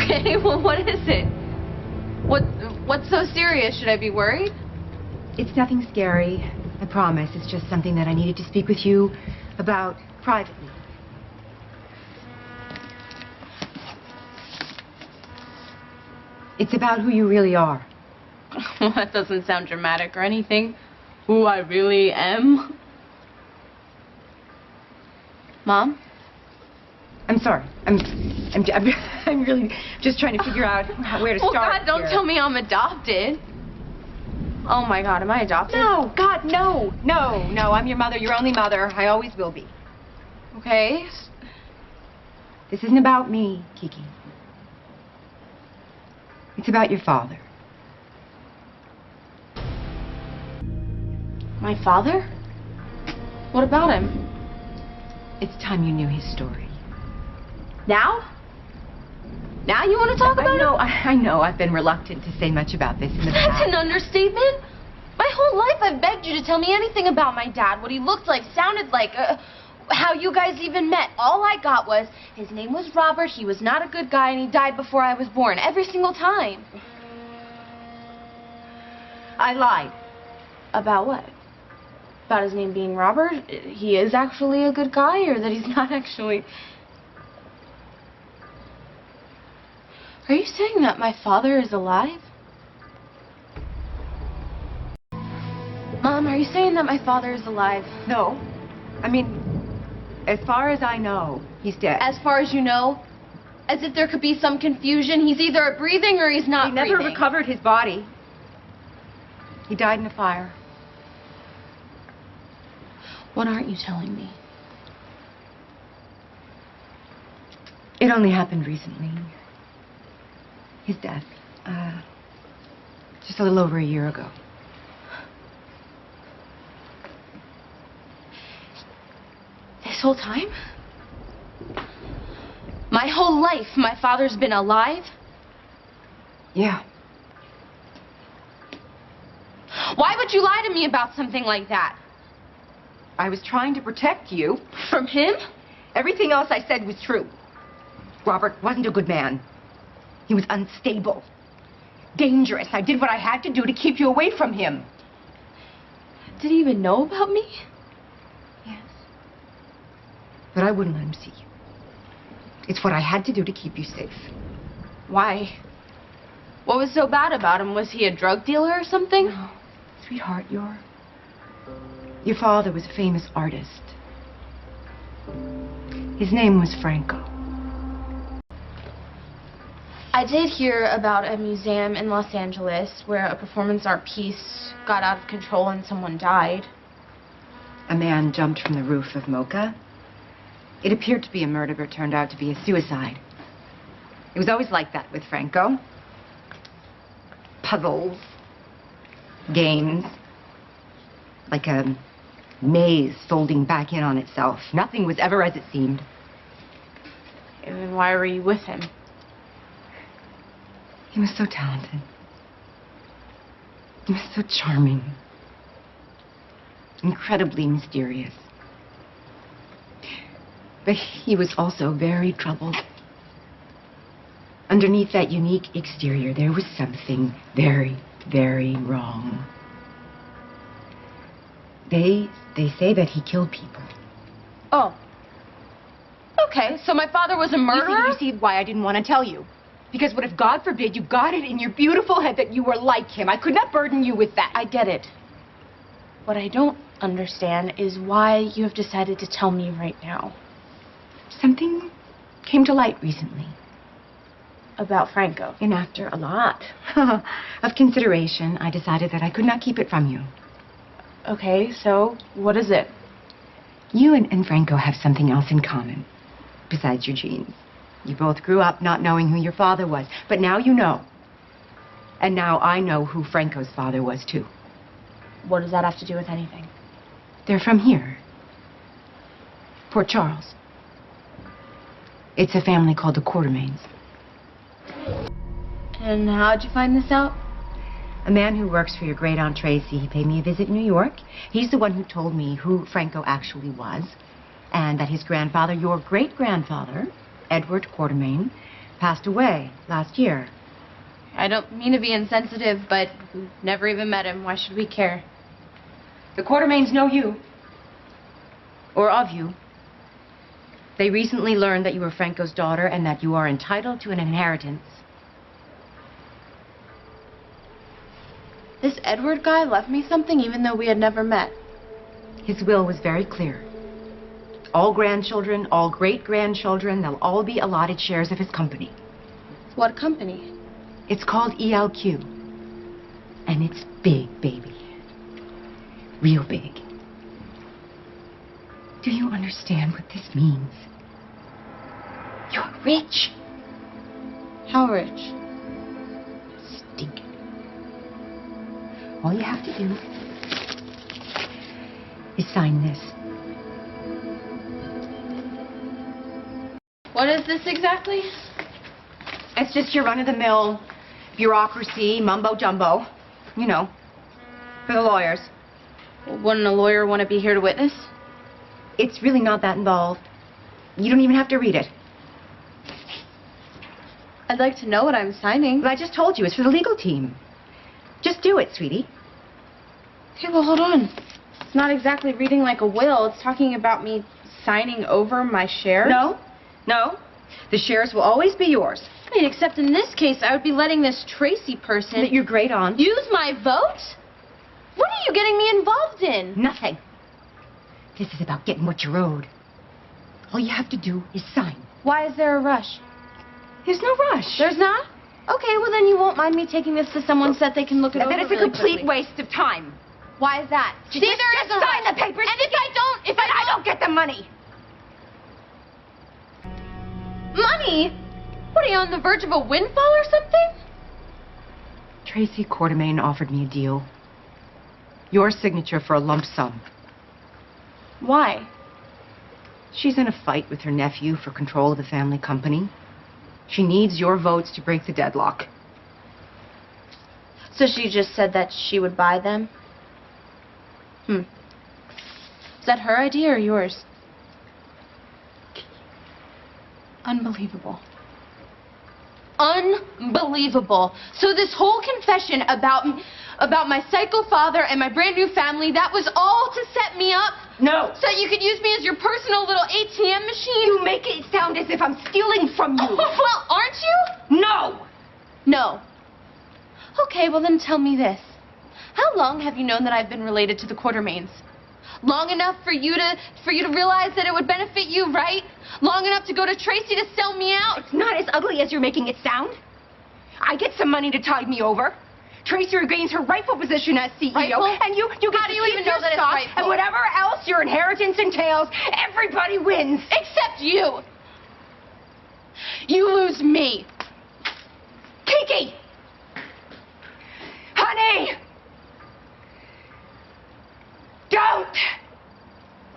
Okay, well, what is it? What's so serious? Should I be worried? It's nothing scary, I promise. It's just something that I needed to speak with you about privately. It's about who you really are. Well, that doesn't sound dramatic or anything. Who I really am. Mom? I'm sorry. I'm really just trying to figure out where to start. Oh, God, don't here. tell me I'm adopted. Oh, my God, am I adopted? No, God, no. No, I'm your mother, your only mother. I always will be. Okay. This isn't about me, Kiki. It's about your father. My father? What about him? It's time you knew his story. Now? Now you want to talk about it? I know. I've been reluctant to say much about this in the past. That's an understatement. My whole life I've begged you to tell me anything about my dad, what he looked like, sounded like, how you guys even met. All I got was, his name was Robert, he was not a good guy, and he died before I was born, every single time. I lied. About what? About his name being Robert? He is actually a good guy, or that he's not actually... Are you saying that my father is alive? Mom, are you saying that my father is alive? No. I mean, as far as I know, he's dead. As far as you know? As if there could be some confusion. He's either breathing or he's not breathing. He never recovered his body. He died in a fire. What aren't you telling me? It only happened recently. His death. Just a little over a year ago. This whole time? My whole life, my father's been alive? Yeah. Why would you lie to me about something like that? I was trying to protect you. From him? Everything else I said was true. Robert wasn't a good man. He was unstable. Dangerous. I did what I had to do to keep you away from him. Did he even know about me? Yes. But I wouldn't let him see you. It's what I had to do to keep you safe. Why? What was so bad about him? Was he a drug dealer or something? No. Sweetheart, your father was a famous artist. His name was Franco. I did hear about a museum in Los Angeles where a performance art piece got out of control and someone died. A man jumped from the roof of Mocha. It appeared to be a murder, but turned out to be a suicide. It was always like that with Franco. Puzzles. Games. Like a maze folding back in on itself. Nothing was ever as it seemed. And then why were you with him? He was so talented. He was so charming. Incredibly mysterious. But he was also very troubled. Underneath that unique exterior, there was something very, very wrong. They say that he killed people. Oh. Okay, so my father was a murderer? You see why I didn't want to tell you. Because what if, God forbid, you got it in your beautiful head that you were like him? I could not burden you with that. I get it. What I don't understand is why you have decided to tell me right now. Something came to light recently. About Franco. And after a lot of consideration, I decided that I could not keep it from you. Okay, so what is it? You and Franco have something else in common, besides your genes. You both grew up not knowing who your father was, but now you know. And now I know who Franco's father was, too. What does that have to do with anything? They're from here. Port Charles. It's a family called the Quartermains. And how'd you find this out? A man who works for your great-aunt Tracy, he paid me a visit in New York. He's the one who told me who Franco actually was, and that his grandfather, your great-grandfather, Edward Quartermain, Passed away last year. I don't mean to be insensitive, but we've never even met him. Why should we care? The Quartermains know you. Or of you. They recently learned that you were Franco's daughter and that you are entitled to an inheritance. This Edward guy left me something even though we had never met. His will was very clear. All grandchildren, all great-grandchildren, they'll all be allotted shares of his company. What company? It's called ELQ. And it's big, baby. Real big. Do you understand what this means? You're rich. How rich? Stinking. All you have to do is sign this. What is this exactly? It's just your run-of-the-mill bureaucracy, mumbo-jumbo. You know, for the lawyers. Wouldn't a lawyer want to be here to witness? It's really not that involved. You don't even have to read it. I'd like to know what I'm signing. But I just told you, it's for the legal team. Just do it, sweetie. Okay, well, hold on. It's not exactly reading like a will. It's talking about me signing over my shares. No. The shares will always be yours. I mean, except in this case, I would be letting this Tracy person... That you're great on. Use my vote? What are you getting me involved in? Nothing. This is about getting what you're owed. All you have to do is sign. Why is there a rush? There's no rush. There's not? Okay, well then you won't mind me taking this to someone so that they can look it over That it's a really complete quickly. waste of time. Why is that? Just sign the papers. And if I don't get the money. Money? What, are you on the verge of a windfall or something? Tracy Quartermain offered me a deal. Your signature for a lump sum. Why? She's in a fight with her nephew for control of the family company. She needs your votes to break the deadlock. So she just said that she would buy them? Is that her idea or yours? Unbelievable. Unbelievable. So this whole confession about my psycho father and my brand new family, that was all to set me up? No. So you could use me as your personal little ATM machine? You make it sound as if I'm stealing from you. Well, aren't you? No. No. Okay, well then tell me this. How long have you known that I've been related to the Quartermains? Long enough for you to realize that it would benefit you, right? Long enough to go to Tracy to sell me out? It's not as ugly as you're making it sound. I get some money to tide me over. Tracy regains her rightful position as CEO. Rightful? And you get How do you to keep even your know that it's stock, rightful? and whatever else your inheritance entails, everybody wins. Except you. You lose me. Kiki!